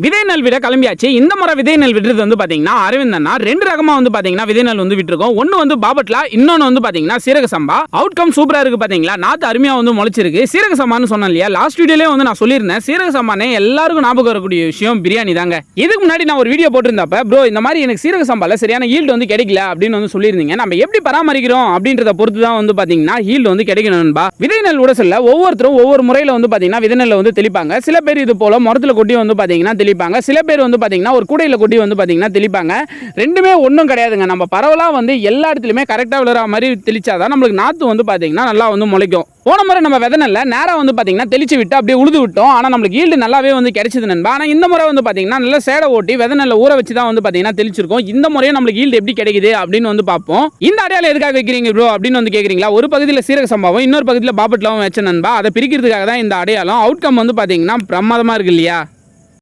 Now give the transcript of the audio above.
விதை நெல் விட கிளம்பியாச்சு. இந்த முறை விதை நெல் விடுறது வந்து பாத்தீங்கன்னா அரவிந்த் அண்ணா 2 ரகமா வந்து பாத்தீங்கன்னா விதை நெல் வந்து விட்டுருக்கோம். ஒன்னு வந்து பாபட்லா, இன்னொன்னு வந்து பாத்தீங்கன்னா சீரக சம்பா. அவுட்கம் சூப்பரா இருக்கு பாத்தீங்களா. நாத்து அருமையா வந்து முளைச்சிருக்கு. சீரக சம்பான்னு சொன்னேன் இல்லையா, லாஸ்ட் வீடியோலயே வந்து நான் சொல்லியிருந்தேன். சீரக சம்பானே எல்லாருக்கும் ஞாபகம் வரக்கூடிய விஷயம் பிரியாணி தாங்க. இதுக்கு முன்னாடி நான் ஒரு வீடியோ போட்டிருந்தப்ப ப்ரோ இந்த மாதிரி எனக்கு சீரக சம்பால சரியான ஈல்டு வந்து கிடைக்கல அப்படின்னு வந்து சொல்லியிருந்தீங்க. நம்ம எப்படி பராமரிக்கிறோம் அப்படின்றத பொறுத்து தான் வந்து பாத்தீங்கன்னா ஈல்டு வந்து கிடைக்கணும்பா. விதை நெல் விட சொல்ல ஒவ்வொருத்தரும் ஒவ்வொரு முறையில வந்து பாத்தீங்கன்னா விதை நெல்லை வந்து தெளிப்பாங்க. சில பேர் இது போல மரத்துல கொட்டி வந்து பாத்தீங்கன்னா தெளிப்பாங்க. சில பேர் வந்து பாத்தீங்கன்னா ஒரு கூடையில கொட்டி வந்து பாத்தீங்கன்னா தெளிப்பாங்க. ரெண்டுமே ஒண்ணும் கிடையாதுங்க. நம்ம பரவலா வந்து எல்லா இடத்துலயுமே கரெக்டா விழுற மாதிரி தெளிச்சாதான் நம்மளுக்கு நாத்து வந்து பாத்தீங்கன்னா நல்லா வந்து முளைக்கும். போன முறை நம்ம விதை நெல்லை நேரா வந்து பாத்தீங்கன்னா தெளிச்சு விட்டு அப்படியே உழுது விட்டோம். ஆனா நம்மளுக்கு ஈல்டு நல்லாவே வந்து கிடைச்சது நண்பா. ஆனா இந்த முறை வந்து பாத்தீங்கன்னா நல்லா சேடை ஓட்டி விதை நெல்லை ஊற வச்சு தான் வந்து பாத்தீங்கன்னா தெளிச்சிருக்கோம். இந்த முறையும் நம்மளுக்கு ஈல்டு எப்படி கிடைக்குது அப்படின்னு வந்து பார்ப்போம். இந்த அடையாளம் எதுக்காக வைக்கிறீங்க ப்ரோ அப்படின்னு வந்து கேக்குறீங்களா. ஒரு பகுதியில் சீரக சம்பாவும் இன்னொரு பகுதியில் பாபட்லாவும் வச்ச நண்பா. அதை பிரிக்கிறதுக்காக தான் இந்த அடையாளம். அவுட்கம் வந்து பாத்தீங்கன்னா பிரமாதமா இருக்கு இல்லையா.